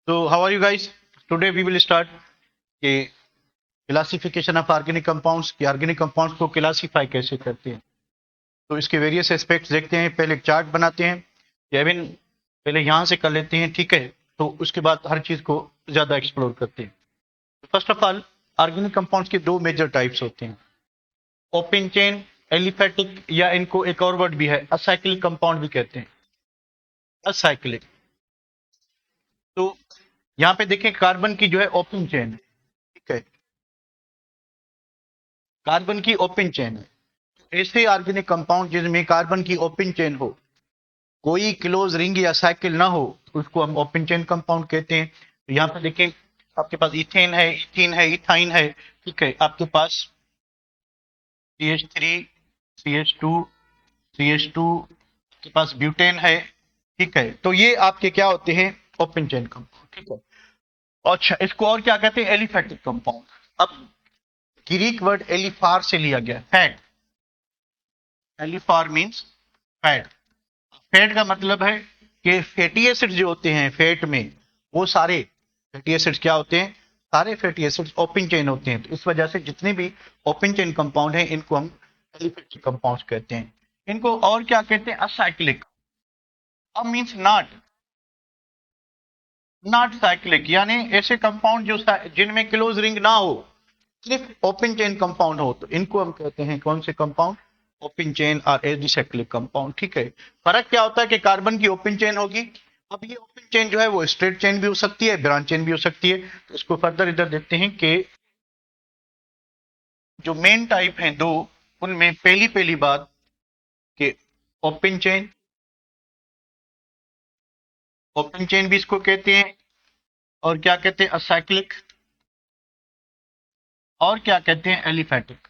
So, how are you guys? Today we will start कि classification of organic compounds कि organic compounds को classify कैसे करते हैं। तो इसके वेरियस एस्पेक्ट्स देखते हैं। पहले एक चार्ट बनाते हैं। केविन पहले यहाँ से कर लेते हैं, ठीक है? तो उसके बाद हर चीज को ज्यादा एक्सप्लोर करते हैं। First of all, organic compounds के दो मेजर टाइप्स होते हैं, ओपन चेन, एलिफेटिक, या इनको एक और वर्ड भी है असाइक्लिक कंपाउंड भी कहते हैं। असाइक्लिक। तो यहाँ पे देखें, कार्बन की जो है ओपन चेन है, ठीक है? कार्बन की ओपन चेन है। ऐसे ऑर्गेनिक कंपाउंड जिसमें कार्बन की ओपन चेन हो, कोई क्लोज रिंग या साइकिल ना हो, उसको हम ओपन चेन कंपाउंड कहते हैं। तो यहाँ पे देखें, आपके पास इथेन है, इथीन है, इथाइन है, ठीक है? आपके पास CH3, CH2, CH2, आपके पास ब्यूटेन है, ठीक है? तो ये आपके क्या होते हैं? ओपन चेन कंपाउंड, ठीक है? अच्छा, इसको और क्या कहते हैं? Aliphatic compound. अब ग्रीक वर्ड एलिफार से लिया गया, fat. Aleiphar means fat. Fat का मतलब है कि फैटी एसिड्स जो होते हैं फैट में, वो सारे फैटी एसिड्स क्या होते हैं? सारे फैटी एसिड्स ओपन चेन होते हैं। तो इस वजह से जितने भी ओपन चेन कंपाउंड हैं, इनको हम एलिफेटिक कंपाउंड्स कहते हैं। इनको और क्या कहते हैं? असाइक्लिक। अब मीन्स नॉट साइक्लिक, यानी ऐसे कंपाउंड जो जिनमें क्लोज रिंग ना हो, सिर्फ ओपन चेन कंपाउंड हो, तो इनको हम कहते हैं कौन से कंपाउंड? ओपन चेन और एडिसाइक्लिक कंपाउंड, ठीक है? फर्क क्या होता है कि कार्बन की ओपन चेन होगी। अब ये ओपन चेन जो है वो स्ट्रेट चेन भी हो सकती है, ब्रांच चेन भी हो सकती है। तो इसको फर्दर इधर देखते हैं कि जो मेन टाइप हैं दो, उनमें पहली पहली बात कि ओपन चेन, ओपन चेन भी इसको कहते हैं, और क्या कहते हैं? असाइक्लिक, और क्या कहते हैं? एलिफेटिक।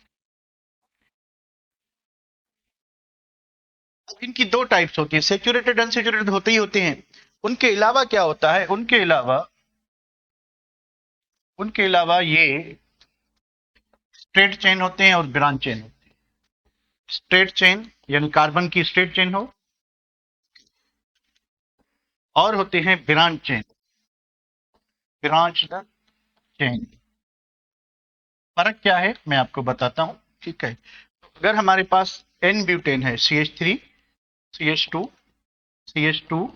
इनकी दो टाइप्स होती है, सेचुरेटेड अनसेचुरेटेड होते ही होते हैं। उनके अलावा क्या होता है? उनके अलावा ये स्ट्रेट चेन होते हैं और ब्रांच चेन होते हैं। स्ट्रेट चेन यानी कार्बन की स्ट्रेट चेन हो, और होते हैं ब्रांच चेन, ब्रांच चेन। फर्क क्या है मैं आपको बताता हूं, ठीक है? अगर हमारे पास एन ब्यूटेन है, CH3, CH2, CH2,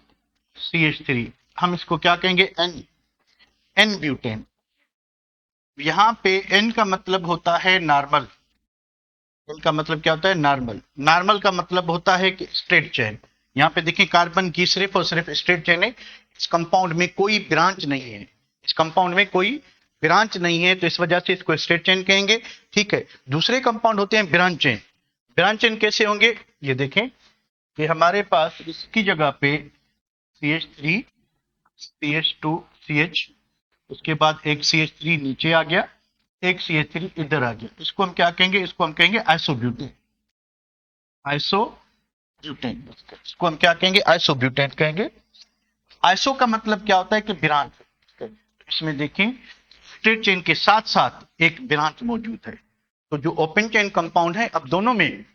CH3, हम इसको क्या कहेंगे? N, n butane. यहाँ पे एन का मतलब होता है नॉर्मल। एन का मतलब क्या होता है? नॉर्मल। नॉर्मल का मतलब होता है कि स्ट्रेट चेन। यहाँ पे देखिए, कार्बन की सिर्फ और सिर्फ स्ट्रेट चेन है। इस कंपाउंड में कोई ब्रांच नहीं है, इस कंपाउंड में कोई ब्रांच नहीं है, तो इस वजह से इसको स्ट्रेट चेन कहेंगे, ठीक है? दूसरे कंपाउंड होते हैं ब्रांच चेन। ब्रांच चेन कैसे होंगे? ये देखें कि हमारे पास इसकी जगह पे CH3, CH2, CH, उसके बाद एक CH3 नीचे आ गया, एक CH3 इधर आ गया। इसको हम क्या कहेंगे? इसको हम कहेंगे आइसोब्यूटेन। आइसोब्यूटेन, इसको हम क्या कहेंगे? आइसोब्यूटेन कहेंगे। आइसो का मतलब क्या होता है? कि ब्रांच। इसमें देखें, स्ट्रेट चेन के साथ साथ एक ब्रांच मौजूद है। तो जो ओपन चेन कंपाउंड है, अब दोनों में,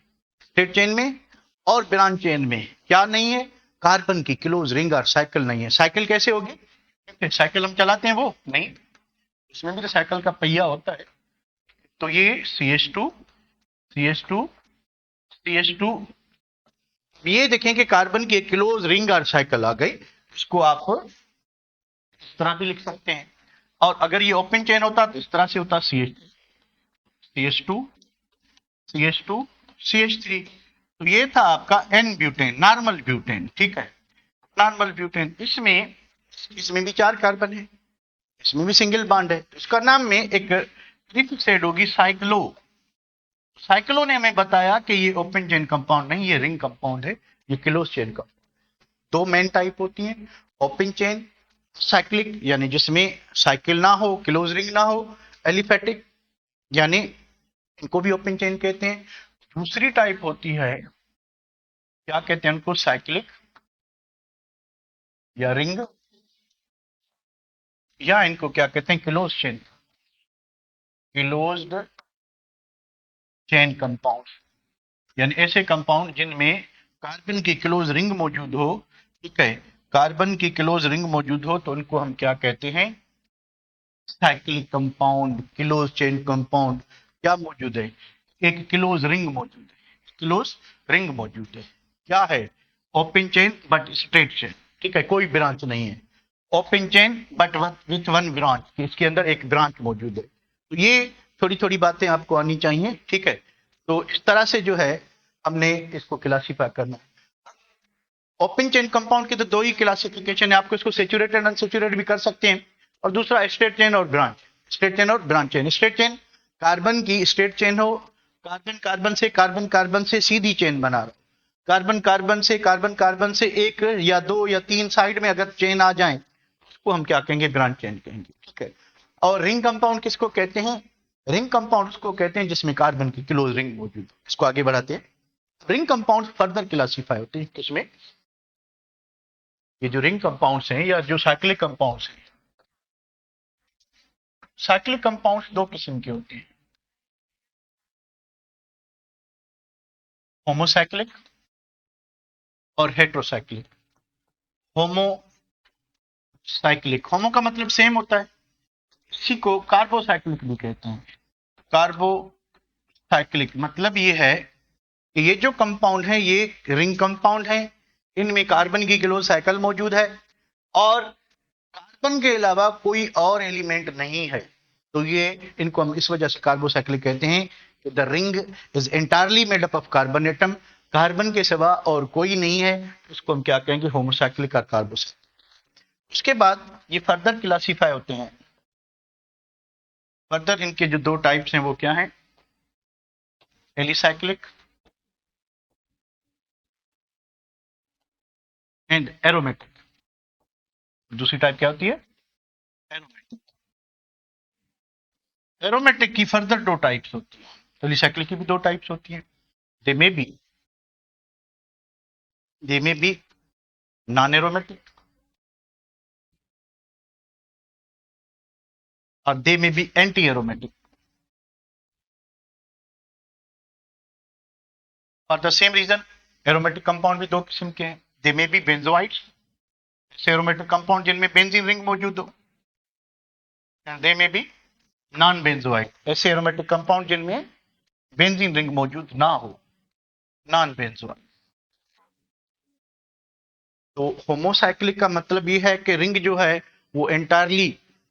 स्ट्रेट चेन में और ब्रांच चेन में, क्या नहीं है? कार्बन की क्लोज रिंग और साइकिल नहीं है। साइकिल कैसे होगी? साइकिल हम चलाते हैं वो नहीं, इसमें भी तो साइकिल का पहिया होता है। तो ये CH2, CH2, CH2, ये देखें कि कार्बन की एक क्लोज रिंग और साइकिल आ गई। इसको आप इस तरह भी लिख सकते हैं, और अगर ये ओपन चेन होता तो इस तरह से होता, CH2, CH2, CH3। तो ये था आपका एन ब्यूटेन, नॉर्मल ब्यूटेन, ठीक है? Normal butane. इसमें इसमें भी 4 कार्बन है, इसमें भी सिंगल बॉन्ड है। तो इसका नाम में एक प्रीफिक्स ऐड होगी, साइक्लो। साइक्लो ने हमें बताया कि ये ओपन चेन कंपाउंड नहीं, ये रिंग कंपाउंड है, ये क्लोज चेन का। दो मेन टाइप होती हैं, ओपन चेन साइक्लिक यानी जिसमें साइकिल ना हो, क्लोज रिंग ना हो। एलिफेटिक यानी इनको भी ओपन चेन कहते हैं। दूसरी टाइप होती है, क्या कहते हैं उनको? साइक्लिक या रिंग, या इनको क्या कहते हैं? Close chain, closed chain compound, यानी ऐसे कंपाउंड जिनमें कार्बन की क्लोज रिंग मौजूद हो, ठीक है? कार्बन की क्लोज रिंग मौजूद हो तो उनको हम क्या कहते हैं, cyclic compound, close chain compound. क्या मौजूद है, एक क्लोज रिंग मौजूद है, क्लोज रिंग मौजूद है। क्या है, open chain but straight chain, ठीक है, कोई ब्रांच नहीं है, open chain but with one branch, इसके अंदर एक ब्रांच मौजूद है। तो ये थोड़ी थोड़ी बातें आपको आनी चाहिए, ठीक है। तो इस तरह से जो है हमने इसको क्लासीफाई करना है। ओपन चेन कंपाउंड की तो दो ही क्लासिफिकेशन है, आपको इसको सेचुरेटेड अनसेचुरेटेड भी कर सकते हैं, और दूसरा स्ट्रेट चेन और ब्रांच, स्ट्रेट चेन और branch chain. Straight chain carbon की स्ट्रेट चेन हो, कार्बन कार्बन से सीधी चेन बना रहा, कार्बन कार्बन से एक या दो या तीन साइड में अगर चेन आ जाए उसको हम क्या कहेंगे, ब्रांच चेन कहेंगे, ठीक है। और रिंग कंपाउंड किसको कहते हैं, रिंग कंपाउंड उसको कहते हैं जिसमें कार्बन की क्लोज रिंग मौजूद है। इसको आगे बढ़ाते हैं। रिंग कंपाउंड फर्दर क्लासीफाई होते हैं किसमें, ये जो रिंग कंपाउंड्स हैं या जो साइक्लिक कंपाउंड्स हैं, साइक्लिक कंपाउंड्स दो किस्म के होते हैं, होमोसाइक्लिक और हेट्रोसाइक्लिक। होमोसाइक्लिक, होमो का मतलब सेम होता है, इसी को कार्बोसाइक्लिक भी कहते हैं। कार्बोसाइक्लिक मतलब ये है कि ये जो कंपाउंड है ये रिंग कंपाउंड है, इनमें कार्बन की क्लोज साइकिल मौजूद है और कार्बन के अलावा कोई और एलिमेंट नहीं है। तो ये इनको हम इस वजह से कार्बोसाइक्लिक कहते हैं कि the ring is entirely made up of carbon atom, carbon के सिवा और कोई नहीं है। इसको हम क्या कहेंगे, होमोसाइक्लिक और कार्बोसाइक्लिक। उसके बाद ये फर्दर क्लासीफाई होते हैं। फर्दर इनके जो दो टाइप्स हैं वो क्या है, एलिसाइक्लिक एंड एरोमेटिक। दूसरी टाइप क्या होती है, एरोमेटिक। एरोमेटिक की फर्दर दो टाइप्स होती है, एलिसाइक्लिक की भी दो टाइप्स होती हैं। They may be they may be non aromatic और they may be anti aromatic. For the same reason aromatic compound भी दो किस्म के हैं, दे मे बी बेंजोइड्स, ऐसे एरोमेटिक कंपाउंड जिनमें बेंजीन रिंग मौजूद हो, and they may be non benzenoid, ऐसे एरोमेटिक कंपाउंड जिनमें बेंजीन रिंग मौजूद ना हो, नॉन बेंजोइड। तो होमोसाइक्लिक का मतलब ये है कि रिंग जो है वो एंटायरली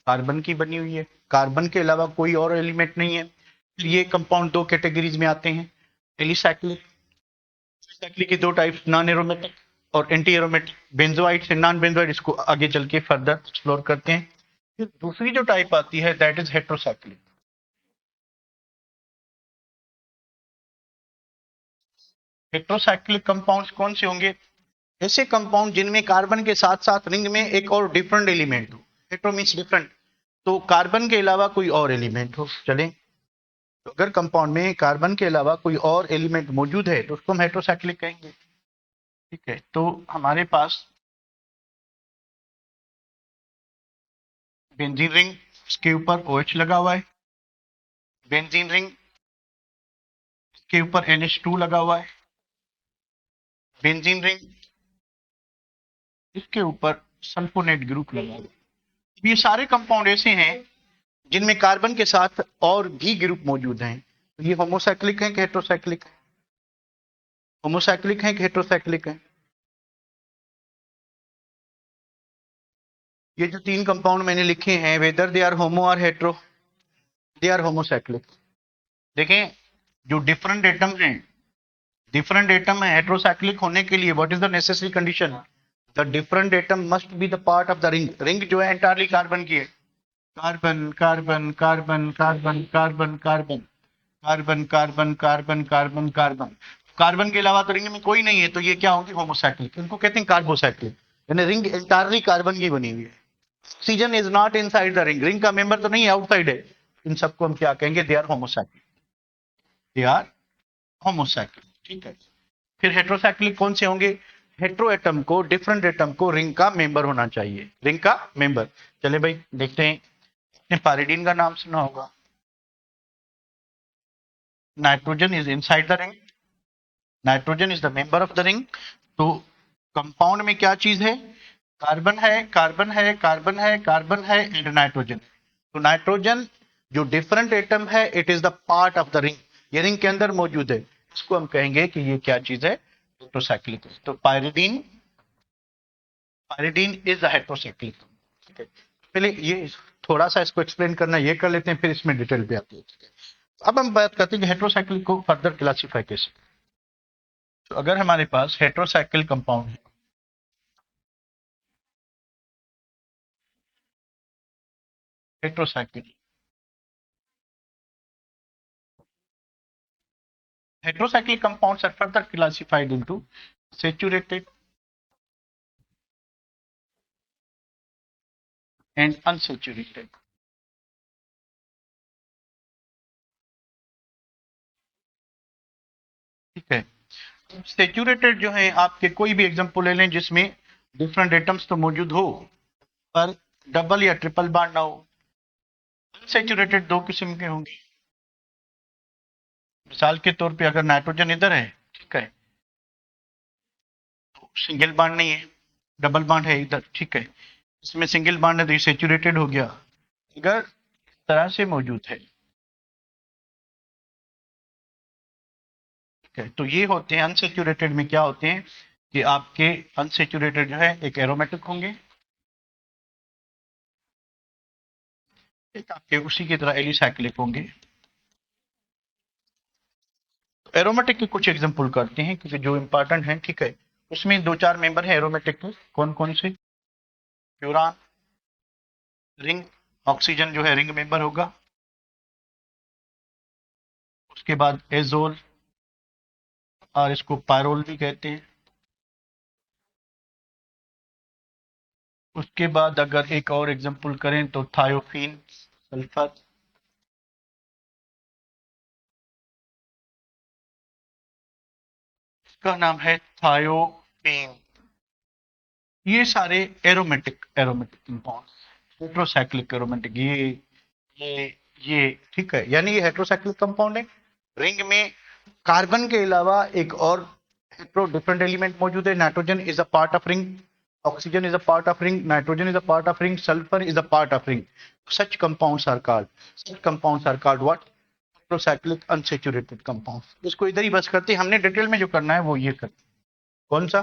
कार्बन की बनी हुई है, कार्बन के अलावा कोई और एलिमेंट नहीं है। ये कंपाउंड दो कैटेगरीज में आते हैं, एलिसाइक्लिक। एलिसाइक्लिक की दो टाइप्स, नॉन एरोमेटिक और एंटी एरोमेटिक, बेंजोइड से नॉन बेंजोइड। इसको आगे चल के फर्दर एक्सप्लोर करते हैं। फिर दूसरी जो टाइप आती है that is heterocyclic. Heterocyclic compounds कौन से होंगे, ऐसे कंपाउंड जिनमें कार्बन के साथ साथ रिंग में एक और डिफरेंट एलिमेंट हो। हेट्रो मीन्स डिफरेंट, तो कार्बन के अलावा कोई और एलिमेंट हो। चलें, तो अगर कंपाउंड में कार्बन के अलावा कोई और एलिमेंट मौजूद है तो उसको हम हेट्रोसाइक्लिक कहेंगे, ठीक है। तो हमारे पास बेंजीन रिंग, इसके ऊपर OH लगा हुआ है, बेंजीन रिंग के ऊपर NH2 लगा हुआ है, बेंजीन रिंग इसके ऊपर सल्फोनेट ग्रुप लगा हुआ है। ये सारे कंपाउंड ऐसे हैं जिनमें कार्बन के साथ और भी ग्रुप मौजूद हैं। तो ये होमोसाइक्लिक है कि हेट्रोसाइक्लिक है, होमोसाइक्लिक है कि हेट्रोसाइक्लिक है। ये जो तीन कंपाउंड मैंने लिखे हैं, वेदर दे आर होमो और हेट्रो, दे आर होमोसाइक्लिक। देखें, जो डिफरेंट एटम है हेट्रोसाइक्लिक होने के लिए what is the necessary condition, the different atom must be the part of the ring. Ring जो है एंटायरली कार्बन की है, carbon carbon carbon carbon carbon carbon carbon carbon carbon carbon carbon, carbon के अलावा तो रिंग में कोई नहीं है, तो ये क्या होंगे, होमोसाइक्लिक। इनको कहते हैं कार्बोसाइक्लिक, यानी रिंग एंटायरली कार्बन की बनी हुई है। Oxygen is not inside the ring, ring का मेंबर तो नहीं है, आउटसाइड है। इन सबको हम क्या कहेंगे, they are homocyclic, they are homocyclic, ठीक है। फिर हेट्रोसाइक्लिक कौन से होंगे, हेट्रो एटम को, डिफरेंट एटम को रिंग का मेंबर होना चाहिए, रिंग का मेंबर। चले भाई देखते हैं, आपने पारिडीन का नाम सुना होगा, nitrogen is inside the ring, nitrogen is the member of the ring. तो कंपाउंड में क्या चीज है, कार्बन है, कार्बन है, कार्बन है, कार्बन है एंड नाइट्रोजन। तो नाइट्रोजन जो डिफरेंट एटम है, it is the part of the ring, ये रिंग के अंदर मौजूद है। इसको हम कहेंगे कि ये क्या चीज है, हेट्रोसाइक्लिक। तो pyridine, pyridine is a heterocyclic. ठीक है, पहले ये थोड़ा सा इसको एक्सप्लेन करना ये कर लेते हैं, फिर इसमें डिटेल पे आते हैं। ठीक है, अब हम बात करते हैं कि हेट्रोसाइक्लिक को फर्दर क्लासीफाई कैसे। तो अगर हमारे पास हेट्रोसाइकिल कंपाउंड है, heterocycle, heterocyclic compounds are further classified into saturated and unsaturated। ठीक है, सेचुरेटेड जो है आपके कोई भी एग्जांपल ले लें जिसमें डिफरेंट एटम्स तो मौजूद हो पर डबल या ट्रिपल बॉन्ड ना हो। अनसेचुरेटेड दो किस्म के होंगे, मिसाल के तौर पे अगर नाइट्रोजन इधर है, ठीक है, तो सिंगल बॉन्ड नहीं है, डबल बॉन्ड है इधर, ठीक है, इसमें सिंगल बॉन्ड है तो ये सेचुरेटेड हो गया। अगर इस तरह से मौजूद है, ठीक है, तो ये होते हैं अनसेचुरेटेड में क्या होते हैं कि आपके अनसेचुरेटेड जो है एक एरोमेटिक होंगे, एक आपके उसी की तरह एलिसाइक्लिक होंगे। तो एरोमेटिक के कुछ एग्जांपल करते हैं क्योंकि जो इंपॉर्टेंट है, ठीक है, उसमें दो चार मेंबर है एरोमेटिक के, कौन कौन से, प्यूरान, रिंग, ऑक्सीजन जो है रिंग मेंबर होगा, उसके बाद एजोल और इसको पायरोल भी कहते हैं। उसके बाद अगर एक और एग्जांपल करें तो थायोफीन, सल्फर, इसका नाम है थायोफीन। ये सारे aromatic aromatic compound, heterocyclic aromatic, ये ये ठीक है, यानी ये हेट्रोसाइक्लिक कंपाउंड है। रिंग में कार्बन के अलावा एक और हेट्रो डिफरेंट एलिमेंट मौजूद है। Nitrogen is a part of ring, oxygen is a part of ring, nitrogen is a part of ring, sulphur is a part of ring. Such compounds are called, such compounds are called what, heterocyclic unsaturated compounds. इसको इधर ही बस करते हैं, हमने detail में जो करना है वो ये करते हैं। कौन सा,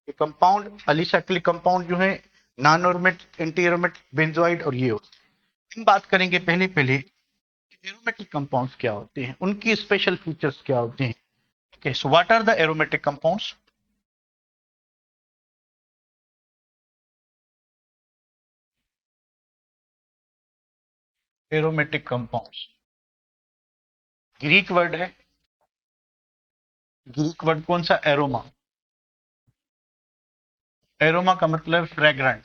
ये कंपाउंड अलीसाइक्लिक कंपाउंड जो है, non aromatic, anti aromatic, benzenoid और ये होते हैं। हम बात करेंगे पहले पहले एरोमेटिक कंपाउंड्स क्या होते हैं, उनकी स्पेशल फीचर्स क्या होते हैं। Okay, so what are the aromatic compounds. Aromatic compounds Greek word है, ग्रीक वर्ड कौन सा, एरोमा। एरोमा का मतलब फ्रेग्रेंट,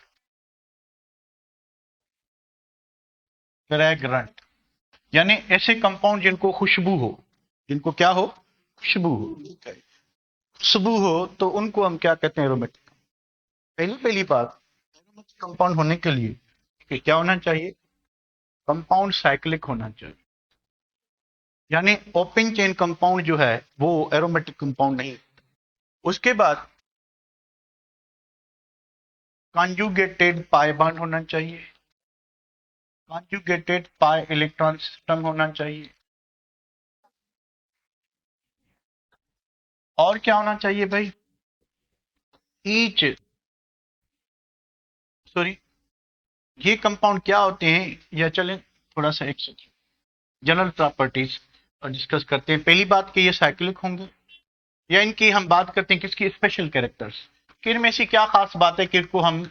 फ्रेग्रेंट यानी ऐसे कंपाउंड जिनको खुशबू हो, जिनको क्या हो, खुशबू हो। ठीक है, खुशबू हो तो उनको हम क्या कहते हैं, एरोमेटिक। पहली पहली बात, एरोमेटिक कंपाउंड होने के लिए कि क्या होना चाहिए, कंपाउंड साइक्लिक होना चाहिए, यानी ओपन चेन कंपाउंड जो है वो एरोमेटिक कंपाउंड नहीं। उसके बाद कॉन्जुगेटेड पाई बॉन्ड होना चाहिए, कॉन्जुगेटेड पाई इलेक्ट्रॉन सिस्टम होना चाहिए। और क्या होना चाहिए भाई, ईच, सॉरी, ये कंपाउंड क्या होते हैं या चलें थोड़ा सा एक जनरल प्रॉपर्टीज और डिस्कस करते हैं। पहली बात कि ये साइक्लिक होंगे, या इनकी हम बात करते हैं किसकी, स्पेशल कैरेक्टर्स, कि इनमें से क्या खास बात है कि इनको हम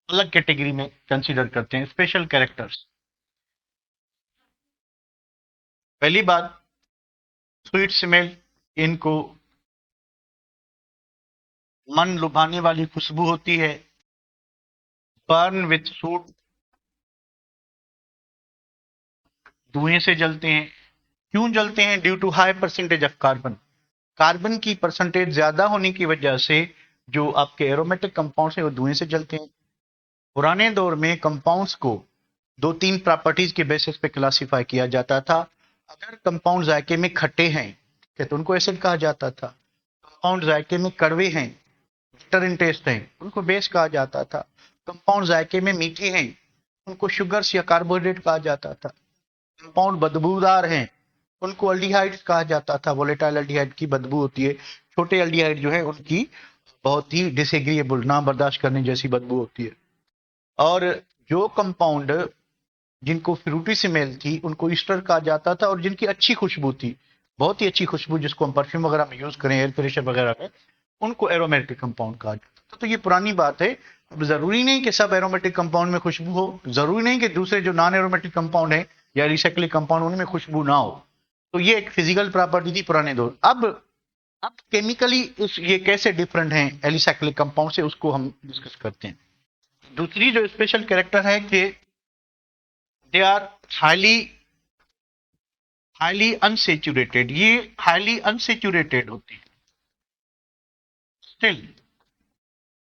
अलग कैटेगरी में कंसीडर करते हैं, स्पेशल कैरेक्टर्स। पहली बात, स्वीट स्मेल, इनको मन लुभाने वाली खुशबू होती है। बर्न विथ सूट, धुएं से जलते हैं। क्यों जलते हैं, due to high percentage of carbon, carbon की परसेंटेज ज्यादा होने की वजह से जो आपके एरोमेटिक कंपाउंड्स हैं वो धुएं से जलते हैं। पुराने दौर में कंपाउंड्स को दो तीन प्रॉपर्टीज के बेसिस पे क्लासिफाई किया जाता था। अगर कंपाउंड जायके में खट्टे हैं, ठीक है, तो उनको एसिड कहा जाता था। कंपाउंड जायके में कड़वे हैं बिटर इन टेस्ट हैं उनको बेस कहा जाता था। कंपाउंड जायके में मीठे हैं उनको शुगर्स या कार्बोहाइड्रेट कहा जाता था। कंपाउंड बदबूदार हैं उनको अल्डिहाइड कहा जाता था। वोलेटाइल अल्डिहाइड की बदबू होती है। छोटे अल्डिहाइड जो है उनकी बहुत ही डिसएग्रीएबल, ना बर्दाश्त करने जैसी बदबू होती है। और जो कंपाउंड जिनको फ्रूटी स्मेल थी उनको ईस्टर कहा जाता था, और जिनकी अच्छी खुशबू थी, बहुत ही अच्छी खुशबू जिसको हम परफ्यूम वगैरह में यूज करें, एयर फ्रेशर वगैरह में, उनको एरोमेटिक कंपाउंड कहा जाता था। तो ये पुरानी बात है। अब जरूरी नहीं कि सब एरोमेटिक कंपाउंड में खुशबू हो, जरूरी नहीं कि दूसरे जो नॉन एरोमेटिक कंपाउंड है या रिसाइक्लिंग कंपाउंड उनमें खुशबू ना हो। तो ये एक फिजिकल प्रॉपर्टी थी पुराने दौर। अब केमिकली उस ये कैसे डिफरेंट हैं एलिसाइक्लिक कंपाउंड से, उसको हम डिस्कस करते हैं। दूसरी जो स्पेशल कैरेक्टर है कि दे आर हाईली अनसेचुरेटेड। ये हाईली अनसेचुरेटेड होती है, still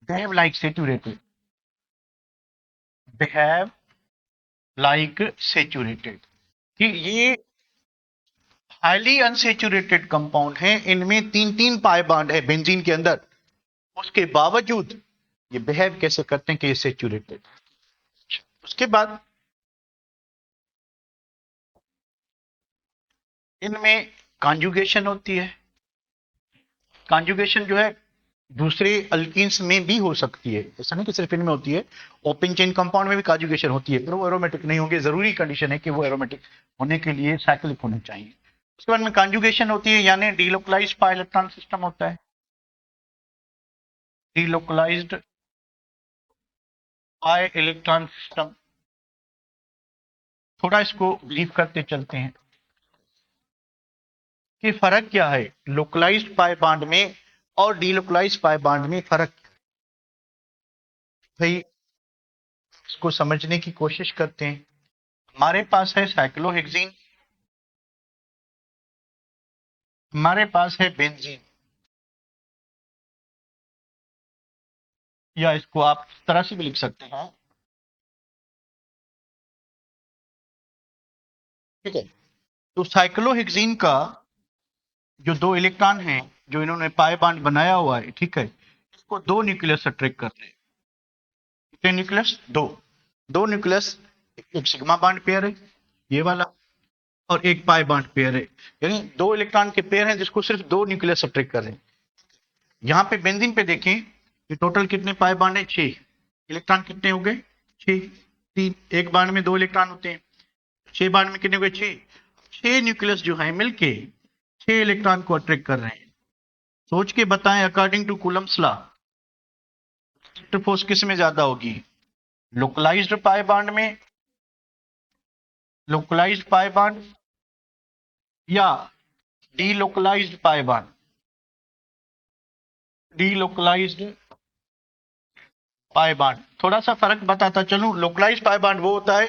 behave like saturated, behave like saturated। कि ये हाईली अनसेचुरेटेड कंपाउंड है, इनमें तीन तीन पाई बॉन्ड है बेंजीन के अंदर, उसके बावजूद ये बिहेव कैसे करते हैं कि ये सेचुरेटेड। उसके बाद इनमें कॉन्जुगेशन होती है। कॉन्जुगेशन जो है दूसरे अल्कीन्स में भी हो सकती है, ऐसा नहीं कि सिर्फ इनमें होती है। ओपन चेन कंपाउंड में भी कॉन्जुगेशन होती है, पर वो एरोमेटिक नहीं होंगे। जरूरी कंडीशन है कि वो एरोमेटिक होने के लिए साइक्लिक होने चाहिए। उसके बाद में कॉन्जुगेशन होती है, यानी डीलोकलाइज्ड पाई इलेक्ट्रॉन सिस्टम होता है। डीलोकलाइज्ड पाई इलेक्ट्रॉन सिस्टम, थोड़ा इसको ब्रीफ करते चलते हैं कि फर्क क्या है लोकलाइज्ड पाई बॉन्ड में और डीलोकलाइज्ड पाई बॉन्ड में। फर्क भाई इसको समझने की कोशिश करते हैं। हमारे पास है साइक्लोहेक्सीन, हमारे पास है बेंजीन, या इसको आप इस तरह से भी लिख सकते हैं, ठीक है। तो साइक्लोहेक्सीन का जो दो इलेक्ट्रॉन हैं जो इन्होंने पाई बॉन्ड बनाया हुआ है, ठीक है, इसको दो न्यूक्लियस अट्रैक्ट करते हैं। कितने न्यूक्लियस? दो। दो न्यूक्लियस, एक सिग्मा बॉन्ड पेयर है ये वाला, और एक पाई बॉन्ड पेयर है, यानी दो इलेक्ट्रॉन के पेयर हैं जिसको सिर्फ दो न्यूक्लियस अट्रैक्ट कर रहे हैं। यहाँ पे बेंजीन पे देखें कि टोटल कितने पाई बॉन्ड है? 6। इलेक्ट्रॉन कितने हो गए? 6। 3। एक बॉन्ड में दो इलेक्ट्रॉन होते हैं, 6 बॉन्ड में कितने हो गए? 6। 6 न्यूक्लियस जो है मिलके 6 इलेक्ट्रॉन को अट्रैक्ट कर रहे हैं। सोच के बताएं, according to Coulomb's law force किस में ज्यादा होगी? लोकलाइज्ड पाई बॉन्ड में, लोकलाइज्ड पाई बॉन्ड या delocalised pi bond? Delocalised pi bond. थोड़ा सा फर्क बताता चलूं, लोकलाइज्ड पाई बॉन्ड वो होता है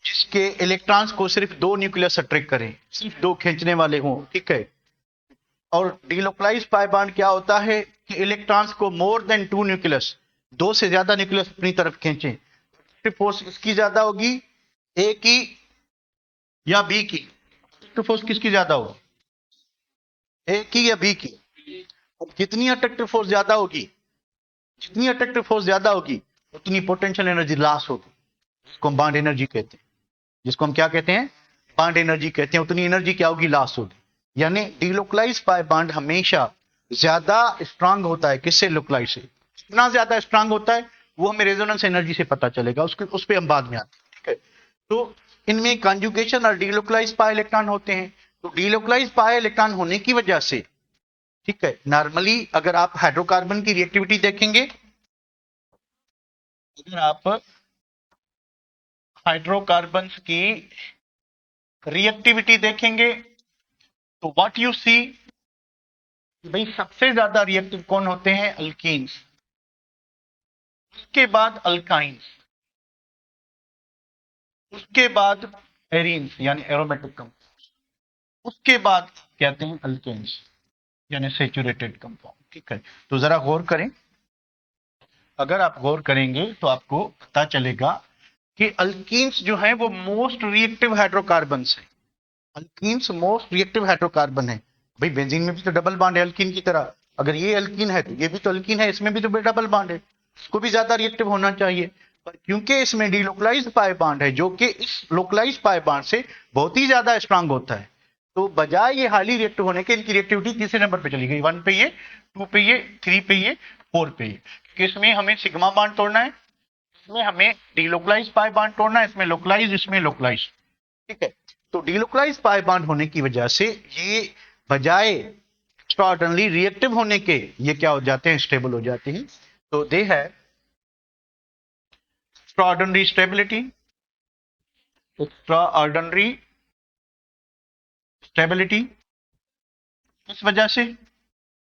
जिसके इलेक्ट्रॉन्स को सिर्फ दो न्यूक्लियस अट्रैक्ट करें, सिर्फ दो खींचने वाले हों, ठीक है। और डीलोकलाइज्ड पाई बॉन्ड क्या होता है कि इलेक्ट्रॉन्स को मोर देन 2 न्यूक्लियस, दो से ज्यादा न्यूक्लियस अपनी तरफ खींचे। फोर्स किसकी ज्यादा होगी? ए की या बी की? फोर्स किसकी ज्यादा होगी? ए की या बी की? अब कितनी अट्रैक्टिव फोर्स ज्यादा होगी? जितनी अट्रैक्टिव फोर्स ज्यादा होगी उतनी पोटेंशियल एनर्जी लॉस होगी, जिसको हम बॉन्ड एनर्जी कहते हैं। जिसको हम क्या कहते हैं? बॉन्ड एनर्जी कहते हैं। उतनी एनर्जी क्या होगी? लॉस होगी। यानी डीलोकलाइज्ड पाई बॉन्ड हमेशा ज्यादा स्ट्रांग होता है। किससे? लोकलाइज से। कितना ज्यादा स्ट्रांग होता है वो हमें रेजोनेंस एनर्जी से पता चलेगा, उस पर हम बाद में आते हैं, ठीक है। तो इनमें कॉन्जुगेशन और डीलोकलाइज्ड पाई इलेक्ट्रॉन होते हैं। तो डीलोकलाइज्ड पाई इलेक्ट्रॉन होने की वजह से, ठीक है, नॉर्मली अगर आप हाइड्रोकार्बन की रिएक्टिविटी देखेंगे, अगर आप हाइड्रोकार्बन की रिएक्टिविटी देखेंगे तो व्हाट यू सी, भाई सबसे ज्यादा रिएक्टिव कौन होते हैं? अल्कीन्स, उसके बाद अल्काइंस, उसके बाद एरीन्स यानी एरोमेटिक कंपाउंड, उसके बाद कहते हैं अल्केन्स यानी सेचुरेटेड कंपाउंड, ठीक है। तो जरा गौर करें, अगर आप गौर करेंगे तो आपको पता चलेगा कि अल्कीन्स जो है वो मोस्ट रिएक्टिव हाइड्रोकार्बन है। अल्कीन्स मोस्ट रिएक्टिव हाइड्रोकार्बन है। भाई बेंजीन में भी तो डबल बॉन्ड है अल्कीन की तरह। अगर ये अल्कीन है तो ये भी तो अल्कीन है, इसमें भी तो डबल बॉन्ड है, इसको भी ज्यादा रिएक्टिव होना चाहिए। पर क्योंकि इसमें डीलोकलाइज्ड पाई बॉन्ड है जो कि इस लोकलाइज्ड पाई बॉन्ड से बहुत ही ज्यादा स्ट्रांग होता है, तो बजाय ये हाईली रिएक्टिव होने के इनकी रिएक्टिविटी तीसरे नंबर पे चली गई, 1 पे ये, 2 पे ये, 3 पे ये, 4 पे ये। क्योंकि इसमें हमें सिग्मा बॉन्ड तोड़ना है, इसमें हमें डीलोकलाइज पाई बॉन्ड तोड़ना है, इसमें लोकलाइज, इसमें लोकलाइज। ठीक है, तो डीलोकलाइज पाई बॉन्ड होने की वजह से ये बजाय एक्स्ट्राऑर्डिनरी रिएक्टिव होने के ये क्या हो जाते हैं, स्टेबल हो जाते हैं। तो दे है extraordinary stability, extraordinary stability, इस वजह से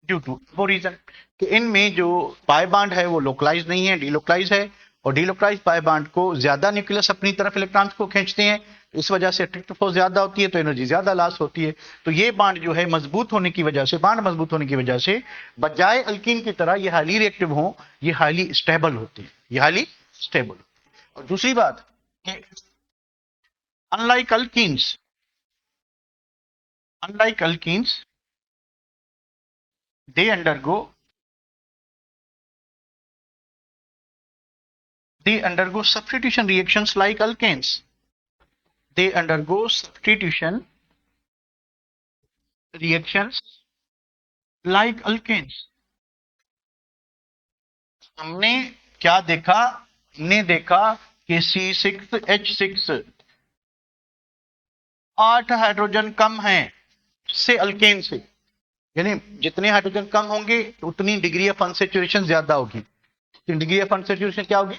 ड्यू टू वो रीजन कि इनमें जो पाई बॉन्ड है वो लोकलाइज नहीं है, डीलोकलाइज है, और डीलोकलाइज पाई बॉन्ड को ज्यादा न्यूक्लियस अपनी तरफ इलेक्ट्रॉन्स को खींचते हैं, इस वजह से अट्रैक्टिव फोर्स ज्यादा होती है, तो एनर्जी ज्यादा लॉस होती है। तो ये बॉन्ड जो है मजबूत होने की वजह से, बॉन्ड मजबूत होने की वजह से बजाय अल्कीन की तरह ये हाईली रिएक्टिव हो, ये हाईली स्टेबल होते हैं, ये हाईली स्टेबल। और दूसरी बात कि unlike alkenes, unlike alkenes, they undergo substitution reactions like alkanes. They undergo substitution reactions like alkanes. हमने क्या देखा, हमने देखा कि C6H6 8 हाइड्रोजन कम है इससे, अल्केन से, यानी जितने हाइड्रोजन कम होंगे उतनी डिग्री ऑफ अनसैचुरेशन ज्यादा होगी, डिग्री ऑफ अनसैचुरेशन क्या होगी,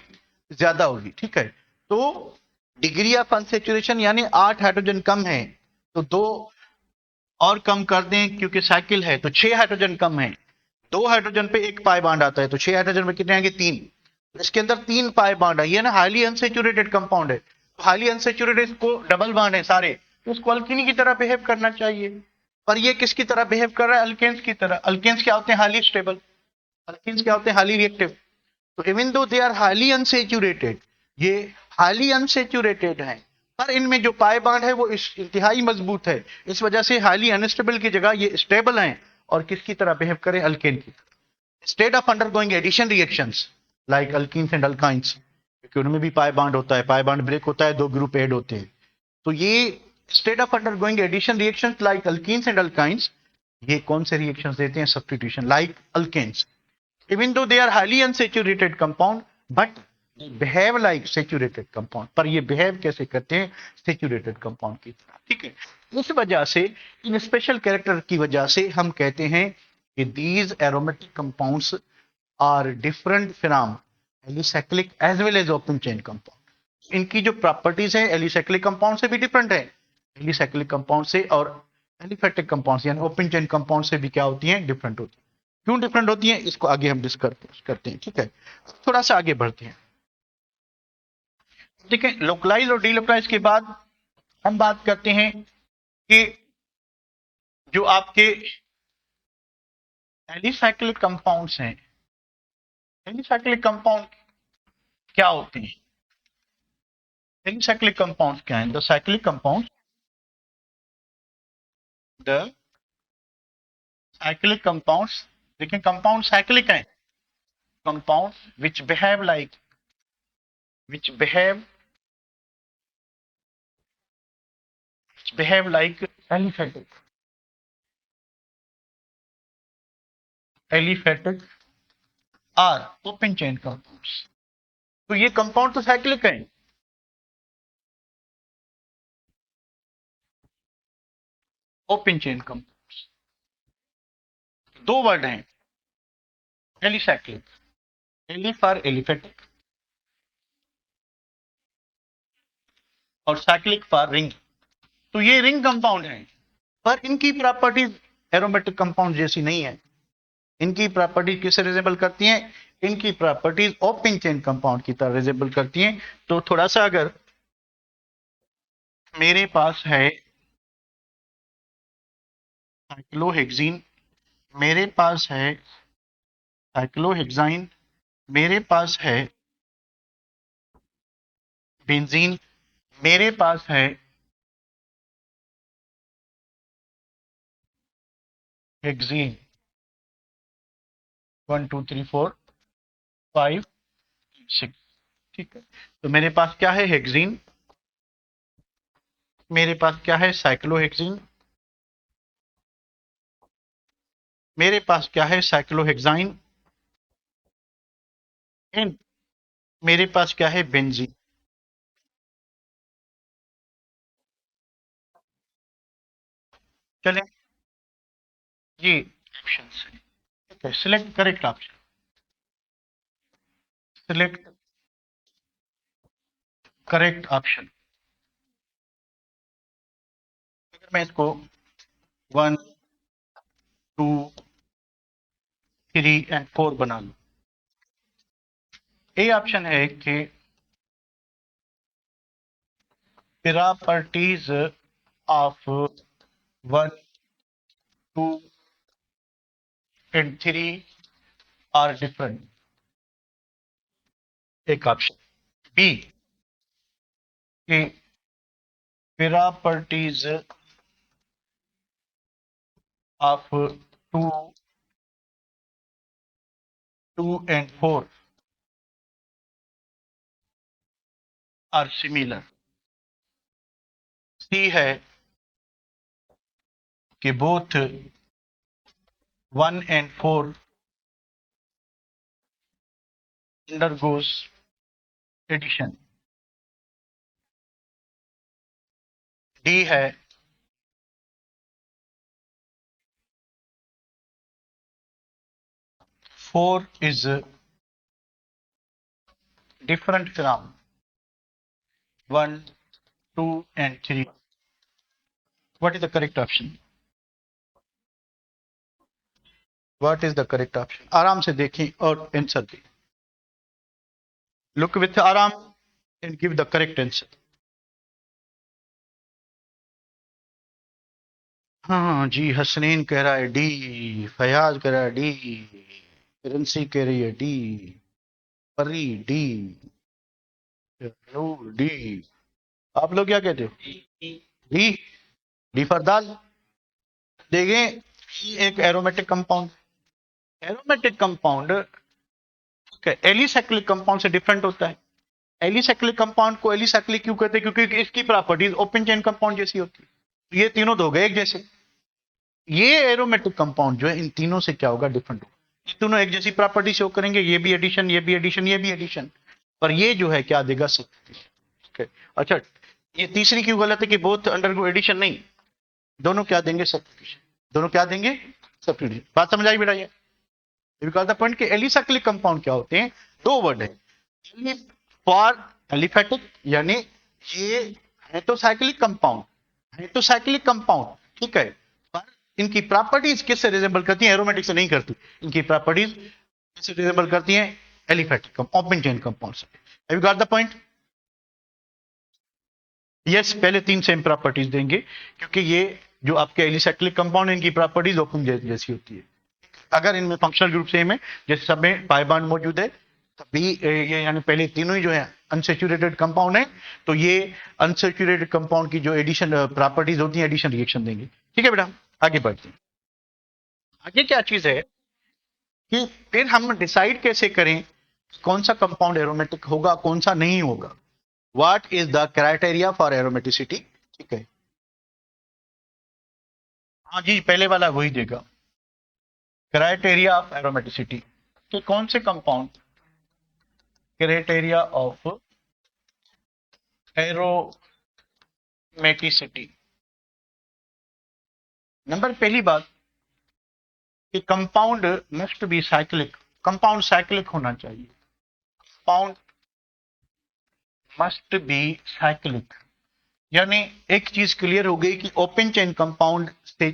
ज्यादा होगी। ठीक है, तो डिग्री ऑफ अनसैचुरेशन यानी 8 हाइड्रोजन कम है, तो 2 और कम कर दें क्योंकि साइकिल है, तो 6 हाइड्रोजन कम है, 2 हाइड्रोजन पे एक पाई बॉन्ड आता है, तो 6 हाइड्रोजन में कितने आएंगे, 3। इसके अंदर 3 पाई बॉन्ड है, ये ना हाईली अनसैचुरेटेड कंपाउंड है, तो हाईली अनसैचुरेटेड को डबल बॉन्ड है सारे, तो उसको अल्कीनी की तरह बिहेव करना चाहिए। पर ये किसकी तरह बिहेव कर रहा है, अल्केन्स की तरह। अल्केन्स क्या होते हैं, हाईली स्टेबल, अल्केन्स क्या होते हैं, हाईली रिएक्टिव। तो even though they are highly unsaturated, ये हाईली अनसेचुरेटेड हैं, पर इनमें जो पाई बॉन्ड है वो इंतहाई मजबूत है, इस वजह से हाईली अनस्टेबल की जगह ये स्टेबल हैं और किसकी तरह बिहेव करें, अल्केन की तरह। State of undergoing addition reactions like alkenes and alkynes, क्योंकि उनमें भी पाई बॉन्ड होता है, पाई बॉन्ड ब्रेक होता है, 2 ग्रुप ऐड होते हैं, तो ये state of undergoing addition reactions like alkenes and alkynes, ये कौन से रिएक्शंस देते हैं, substitution like alkanes. even though they are highly unsaturated compound but they behave like saturated compound, पर ये behave कैसे करते हैं, saturated compound की तरह। ठीक है, इस वजह से इन स्पेशल कैरेक्टर की वजह से हम कहते हैं कि these aromatic compounds are different from alicyclic as well as open chain compound। इनकी जो प्रॉपर्टीज है एलिसाइक्लिक कंपाउंड से भी डिफरेंट है, एलिसाइक्लिक कंपाउंड से और एलिफेटिक कंपाउंड यानी ओपन चेन कंपाउंड से भी क्या होती हैं, डिफरेंट होती है। क्यों डिफरेंट होती है, इसको आगे हम डिस्कस करते हैं। ठीक है, थोड़ा सा आगे बढ़ते हैं। देखिए, लोकलाइज और डीलोकलाइज के बाद हम बात करते हैं कि जो आपके एलिसाइक्लिक कंपाउंड्स हैं, एलिसाइक्लिक कंपाउंड क्या होते हैं, एलिसाइक्लिक कंपाउंड्स क्या हैं, the cyclic compound, the cyclic compounds, देखिए कंपाउंड साइक्लिक हैं, compound which behave like, which behave like aliphatic or open chain compounds। तो ये कंपाउंड तो साइक्लिक है, ओपन चेन कंपाउंड्स, 2 वर्ड हैं, एलिसाइक्लिक, एली फॉर एलिफेटिक और साइक्लिक फॉर रिंग। तो ये रिंग कंपाउंड है, पर इनकी प्रॉपर्टीज एरोमेटिक कंपाउंड जैसी नहीं है। इनकी प्रॉपर्टीज किसे रिजेबल करती हैं, इनकी प्रॉपर्टीज ओपन चेन कंपाउंड की तरह रिजेबल करती हैं। तो थोड़ा सा अगर मेरे पास है साइक्लोहेक्सीन, मेरे पास है साइक्लोहेक्साइन, मेरे पास है बेंजीन, मेरे पास है हेक्सीन, 1 2 3 4 5 6, ठीक है। तो मेरे पास क्या है, हेक्सीन, मेरे पास क्या है, साइक्लोहेक्सीन, मेरे पास क्या है, साइक्लोहेक्साइन, एंड मेरे पास क्या है, बेंजीन। चलें, ये ऑप्शन है, ठीक है। Select correct option, select correct option. अगर मैं इसको 1 2 3 एंड 4 बना लूं, ए ऑप्शन है कि properties of 1 2 and 3 are different, एक ऑप्शन। बी कि properties of 2 and 4 are similar. C है कि both 1 and 4 undergoes addition। D है 4 is different from 1 2 and 3। what is the correct option? what is the correct option? आराम से देखें और answer दें। look with आराम and give the correct answer। हाँ जी, हसनैन कह रहा है डी, फयाज कह रहा है डी, रंसी कह रही है डी, परी डी, नूर डी। आप लोग क्या कहते हो? डी, डी फॉर दाल। देखें, ये एक aromatic compound, aromatic compound alicyclic compound से डिफरेंट होता है। एलिसाइक्लिक कंपाउंड को एलिसाइक्लिक क्यों कहते हैं? क्योंकि इसकी प्रॉपर्टीज ओपन चेन कंपाउंड जैसी होती है। ये तीनों तो हो गए एक जैसे। ये एरोमेटिक कंपाउंड जो है इन तीनों से क्या होगा, डिफरेंट होगा। ये दोनों एक जैसी प्रॉपर्टी शो करेंगे, ये भी एडिशन, ये भी एडिशन, ये भी एडिशन, पर ये जो है क्या देगा, सब्स्टिट्यूशन। अच्छा, ये तीसरी क्यों गलत है कि बोथ अंडरगो एडिशन? नहीं, दोनों क्या देंगे, सब्स्टिट्यूशन। दोनों क्या देंगे, सब्स्टिट्यूशन। बात समझ आई बेटा? ये बिकॉज द पॉइंट कि एलिसाइक्लिक कंपाउंड क्या होते हैं, दो वर्ड है फॉर एलिफेटिक, यानी ये है तो साइक्लिक कंपाउंड, है तो साइक्लिक कंपाउंड, ठीक है, पर इनकी प्रॉपर्टीज किससे रिजेंबल करती हैं, एरोमेटिक से नहीं करती। इनकी प्रॉपर्टीज किससे रिजेंबल करती हैं, एलिफेटिक ओपन चेन कंपाउंड से। Have you got the point? Yes, पहले तीन सेम प्रॉपर्टीज देंगे क्योंकि ये जो आपके एलिसाइक्लिक कंपाउंड है इनकी प्रॉपर्टीज ओपन जैसी होती है। अगर इनमें फंक्शनल ग्रुप सेम है, जैसे सब में पाई बॉन्ड मौजूद है, तभी ये यानी पहले तीनों ही जो है अनसेचुरेटेड कंपाउंड है, तो ये अनसेचुरेटेड कंपाउंड की जो एडिशन प्रॉपर्टीज होती है, एडिशन रिएक्शन देंगे। ठीक है बेटा, आगे बढ़ते हैं। आगे क्या चीज है कि फिर हम डिसाइड कैसे करें कौन सा कंपाउंड एरोमेटिक होगा, कौन सा नहीं होगा। What is the criteria for aromaticity? ठीक है, हाँ जी, पहले वाला वही देगा, क्राइटेरिया ऑफ एरोमेटिसिटी कि कौन से compound, criteria of aromaticity. Number पहली बात कि compound must be cyclic, compound cyclic होना चाहिए। कंपाउंड मस्ट बी साइक्लिक, यानी एक चीज क्लियर हो गई कि ओपन चेन कंपाउंड से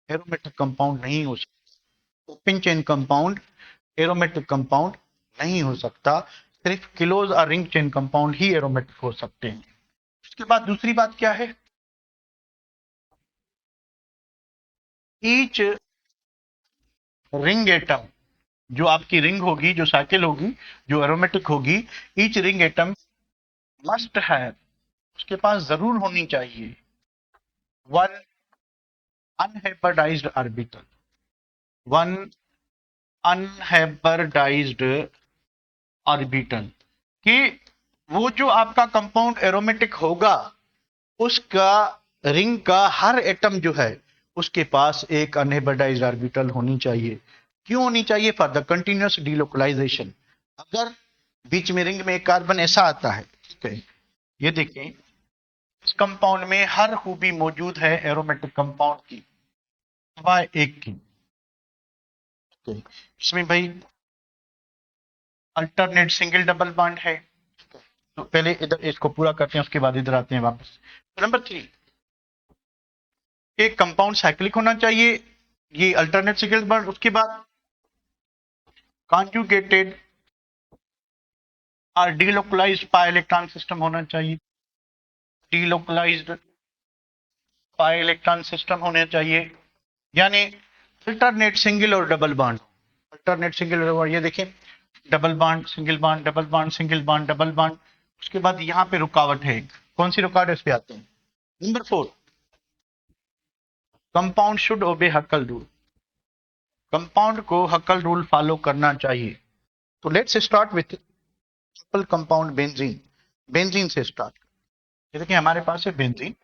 एरोमेटिक कंपाउंड नहीं हो सकता। Open chain compound aromatic compound नहीं हो सकता, सिर्फ क्लोज और रिंग चेन कंपाउंड ही एरोमेटिक हो सकते हैं। उसके बाद दूसरी बात क्या है, ईच रिंग एटम, जो आपकी रिंग होगी, जो साइकिल होगी, जो एरोमेटिक होगी, each ring atom must have, उसके पास जरूर होनी चाहिए, one unhybridised orbital, one unhybridised orbital, कि वो जो आपका कंपाउंड एरोमेटिक होगा उसका रिंग का हर एटम जो है उसके पास एक अनहाइब्रिडाइज्ड ऑर्बिटल होनी चाहिए। क्यों होनी चाहिए? For the continuous delocalisation. अगर बीच में रिंग में एक कार्बन ऐसा आता है, ठीक है, ये देखें, इस कंपाउंड में हर खूबी मौजूद है एरोमेटिक कंपाउंड की, सिवाय एक की। इसमें भाई अल्टरनेट सिंगल डबल बॉन्ड है। तो पहले इधर इसको पूरा करते हैं, उसके बाद इधर आते हैं वापस। नंबर 3, एक कंपाउंड साइक्लिक होना चाहिए, ये अल्टरनेट सिंगल बॉन्ड। उसके बाद कॉन्जुगेटेड और डीलोकलाइज्ड पाई इलेक्ट्रॉन सिस्टम होना चाहिए। डीलोकलाइज्ड पाई इलेक्ट्रॉन सिस्टम होने चाहिए, यानी अल्टरनेट सिंगल और डबल बॉन्ड। अल्टरनेट सिंगल और ये देखें, double bond single bond double bond single bond double bond. उसके बाद यहाँ पे रुकावट है, कौन सी रुकावट है, इस पे आते हैं। नंबर 4, कंपाउंड शुड ओबे हक्कल रूल। कंपाउंड को हक्कल रूल फॉलो करना चाहिए। तो let's start with triple compound benzene. Benzene से स्टार्ट। ये देखिए हमारे पास है बेंजीन।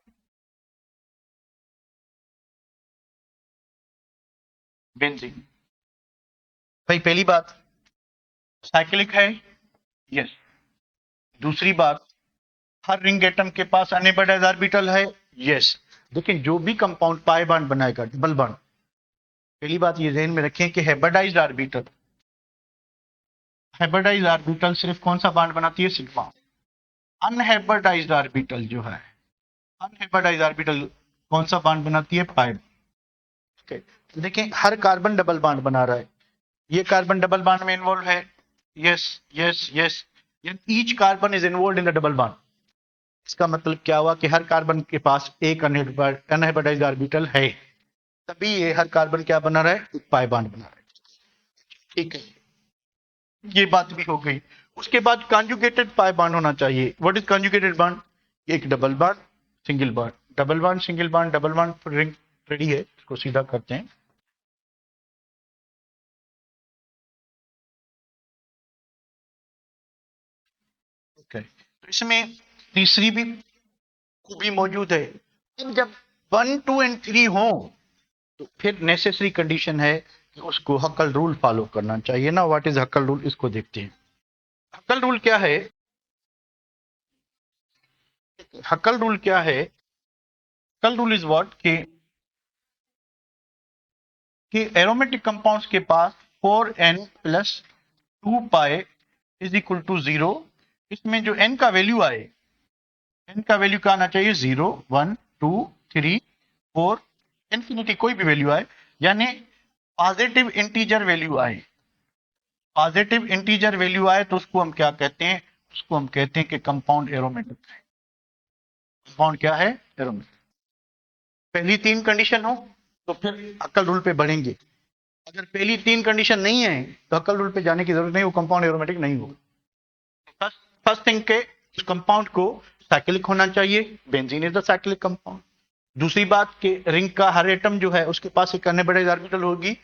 बेंजीन भाई पहली बात साइक्लिक है, यस। दूसरी बात, हर रिंग एटम के पास अनहाइब्रिडाइज्ड ऑर्बिटल है, यस। लेकिन जो भी कंपाउंड पाई बॉन्ड बनाएगा डबल बॉन्ड, पहली बात ये ध्यान में रखें कि हाइब्रिडाइज्ड ऑर्बिटल, हाइब्रिडाइज्ड ऑर्बिटल सिर्फ कौन सा बॉन्ड बनाती है, सिग्मा। अनहाइब्रिडाइज्ड ऑर्बिटल जो है, अनहाइब्रिडाइज्ड ऑर्बिटल कौन सा बॉन्ड बनाती है, पाई। ओके, देखें हर कार्बन डबल बॉन्ड बना रहा है, ये कार्बन डबल बॉन्ड में इन्वॉल्व है, yes yes yes. Each carbon is involve in the double bond. इसका मतलब क्या हुआ कि हर कार्बन के पास एक अनहाइब्रिडाइज्ड ऑर्बिटल है, तभी ये हर कार्बन क्या बना रहा है, एक पाई बॉन्ड बना रहा है। ठीक है, ये बात भी हो गई। उसके बाद कॉन्जुगेटेड पाई बॉन्ड होना चाहिए। What is conjugated bond? एक double bond single bond, double bond single bond double bond, ring ready है। इसको सीधा करते हैं। ओके, तो इसमें तीसरी भी खूबी मौजूद है। अब जब 1, 2 एंड 3 हो तो फिर नेसेसरी कंडीशन है कि उसको हक्कल रूल फॉलो करना चाहिए ना। व्हाट इज हक्कल रूल, इसको देखते हैं। हक्कल रूल क्या है? हक्कल रूल क्या है? हक्कल रूल इज व्हाट कि एरोमेटिक कंपाउंड्स के पास 4n+2 इज इक्वल टू 0। इसमें जो n का वैल्यू आए, n का वैल्यू क्या आना चाहिए, 0 1 2 3 4 इंफिनिटी, कोई भी वैल्यू आए, यानी पॉजिटिव इंटीजर वैल्यू आए। पॉजिटिव इंटीजर वैल्यू आए तो उसको हम क्या कहते हैं, उसको हम कहते हैं कि कंपाउंड एरोमेटिक है। कंपाउंड क्या है, एरोमेटिक। पहली 3 कंडीशन हो तो फिर हक्कल रूल पे बढ़ेंगे। अगर पहली 3 कंडीशन नहीं है तो हक्कल रूल पे जाने की जरूरत नहीं, वो कंपाउंड एरोमेटिक नहीं होगा। फर्स्ट फर्स्ट थिंग के उस कंपाउंड को साइक्लिक होना चाहिए, benzene is the cyclic compound. दूसरी बात कि रिंग का हर एटम जो है उसके पास एक अनहाइब्रिडाइज्ड ऑर्बिटल होगी,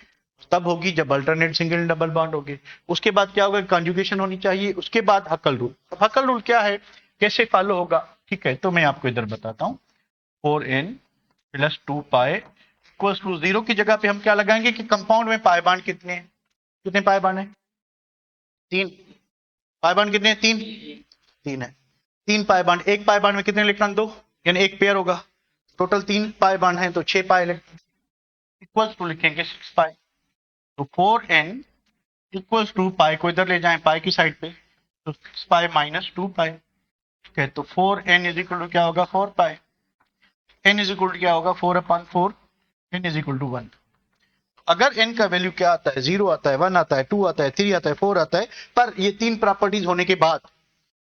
तब होगी जब अल्टरनेट सिंगल डबल बॉन्ड होगी। उसके बाद क्या होगा, कॉन्जुगेशन होनी चाहिए। उसके बाद हक्कल रूल। अब हक्कल रूल क्या है, कैसे फॉलो होगा, ठीक है, तो मैं आपको इधर बताता हूँ। 4n+2 इक्वल्स टू 0 की जगह पे हम क्या लगाएंगे कि कंपाउंड में पाई बॉन्ड कितने हैं, कितने पाई बॉन्ड है, 3। पाई बॉन्ड कितने हैं, 3, 3 है। 3 पाई बॉन्ड, एक पाई बॉन्ड में कितने इलेक्ट्रॉन, 2, यानी एक पेयर होगा। टोटल 3 पाई बॉन्ड है तो 6 पाई इलेक्ट्रॉन, इक्वल्स टू लिखेंगे 6 पाई। तो 4n इक्वल्स टू पाई को इधर ले जाएं पाई की साइड पे, तो 6 पाई माइनस 2 पाई। ठीक है, तो 4n इज इक्वल टू क्या होगा, 4 पाई। n इज इक्वल टू क्या होगा, 4/4, n इज इक्वल टू 1। अगर n का वैल्यू क्या आता है, 0 आता है, 1 आता है, 2 आता है, 3 आता है, 4 आता है, पर ये 3 प्रॉपर्टीज होने के बाद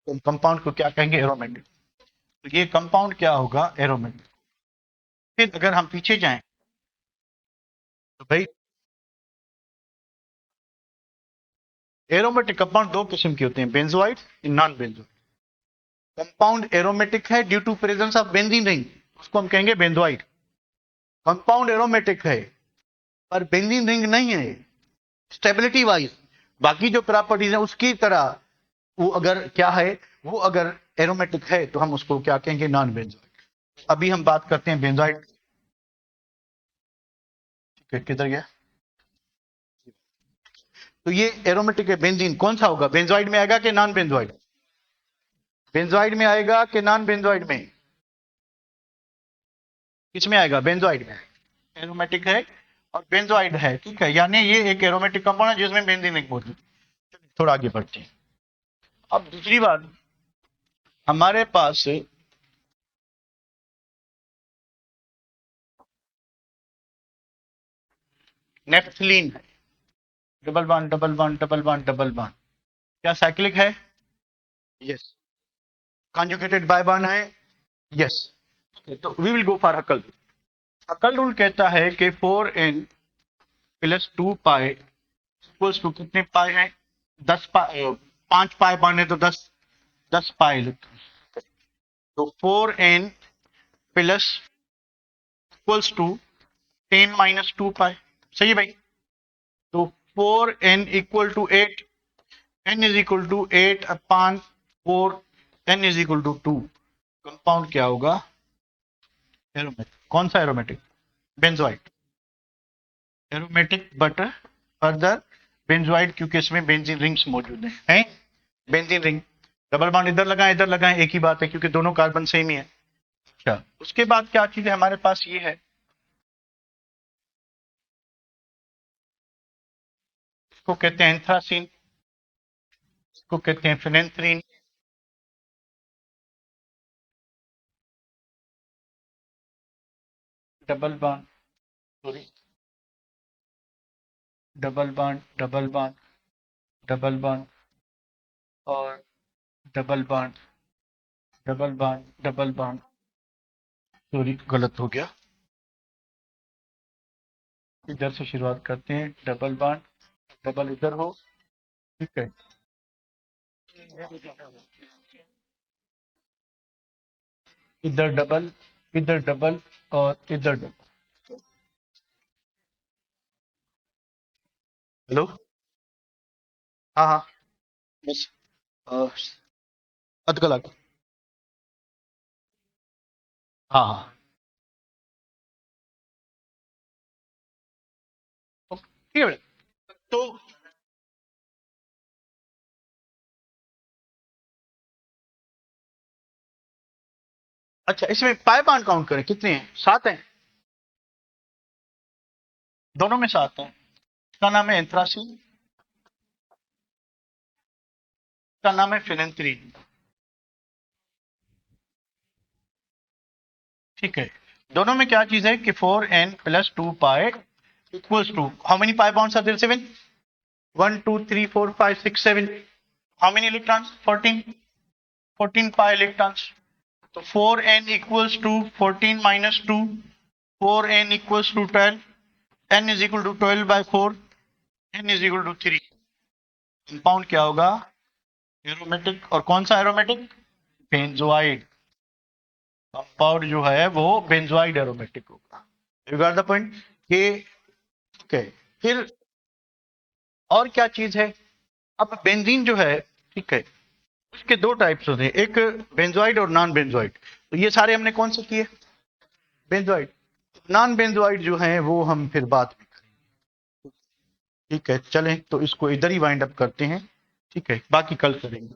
तो कंपाउंड को क्या कहेंगे, एरोमेटिक। तो ये कंपाउंड क्या होगा, एरोमेटिक। फिर अगर हम पीछे जाएं तो भाई एरोमेटिक कंपाउंड 2 किस्म के होते हैं, benzenoid, non benzenoid. Compound aromatic है due to presence of benzene ring, उसको हम कहेंगे बेंजोइड। कंपाउंड एरोमेटिक है पर बेंजीन रिंग नहीं है, स्टेबिलिटी वाइज बाकी जो प्रॉपर्टीज है उसकी तरह वो अगर क्या है, वो अगर एरोमेटिक है तो हम उसको क्या कहेंगे, नॉन बेंजोइक। अभी हम बात करते हैं बेंजोइड। किधर गया? तो ये एरोमेटिक है बेंजीन, कौन सा होगा, बेंजोइड में आएगा कि नॉन बेंजोइड? बेंजोइड में आएगा कि नॉन बेंजोइड में? किस में आएगा? बेंजोइड में। एरोमेटिक है और बेंजोइड है, ठीक है, यानी ये एक एरोमेटिक कंपाउंड है जिसमें बेंजीन एक मौजूद है। थोड़ा आगे बढ़ते हैं। अब दूसरी बात, हमारे पास नेफ्थलीन है, double bond double bond double bond double bond, क्या साइक्लिक है? यस। कॉन्जुगेटेड बाय बॉन्ड है? यस। तो we will go for Huckel. Huckel rule कहता है कि 4n plus 2 pi equals to कितने पाई है? 10 पाई, 5 पाई बॉन्ड है तो 10 पाई इलेक्ट्रॉन। तो 4n plus equals to 10 minus 2 pi, सही है भाई? तो 4n equal to 8, n is equal to 8 upon 4, n is equal to 2। Compound क्या होगा? एरोमेटिक। कौन सा aromatic? Benzenoid. Aromatic but further benzenoid, क्योंकि इसमें बेंजीन रिंग्स मौजूद हैं, बेंजीन रिंग। डबल बॉन्ड इधर लगाएं, एक ही बात है क्योंकि दोनों कार्बन सेम ही है। अच्छा, उसके बाद क्या चीज है हमारे पास? ये है, इसको कहते हैं एंथ्रासीन, इसको कहते हैं phenanthrene. Double bond, sorry, double bond double bond double bond और double bond double bond double bond, sorry गलत हो गया, इधर से शुरुआत करते हैं। डबल बॉन्ड, डबल इधर हो, ठीक है, इधर डबल और इधर डबल। हेलो, हाँ हाँ, बस अध कलाक, हाँ हाँ, ठीक है बेटा। तो अच्छा, इसमें पाई बॉन्ड काउंट करें, कितने हैं? 7 हैं, दोनों में 7 हैं। इसका नाम है एंथ्रासीन, इसका नाम है फिनेंथ्रीन, ठीक है। दोनों में क्या चीज है कि 4n plus 2 pi equals to, how many pi bonds are there? 7, 1 2 3 4 5 6 7, how many electrons? 14, 14 pi electrons. तो 4n equals to 14 minus 2, 4n equals to 12, n is equal to 12 by 4, n is equal to 3। Compound क्या होगा? Aromatic. और कौन सा aromatic? Benzoate. Compound जो है वो benzoate aromatic होगा। You got the point? कि ओके, फिर और क्या चीज है? अब बेंजीन जो है, ठीक है, उसके दो टाइप्स होते हैं, एक बेंजोइड और नॉन बेंजोइड। तो ये सारे हमने कौन से किए? बेंजोइड। नॉन बेंजोइड जो है वो हम फिर बाद में करेंगे, ठीक है। चलें तो इसको इधर ही वाइंड अप करते हैं, ठीक है, बाकी कल करेंगे।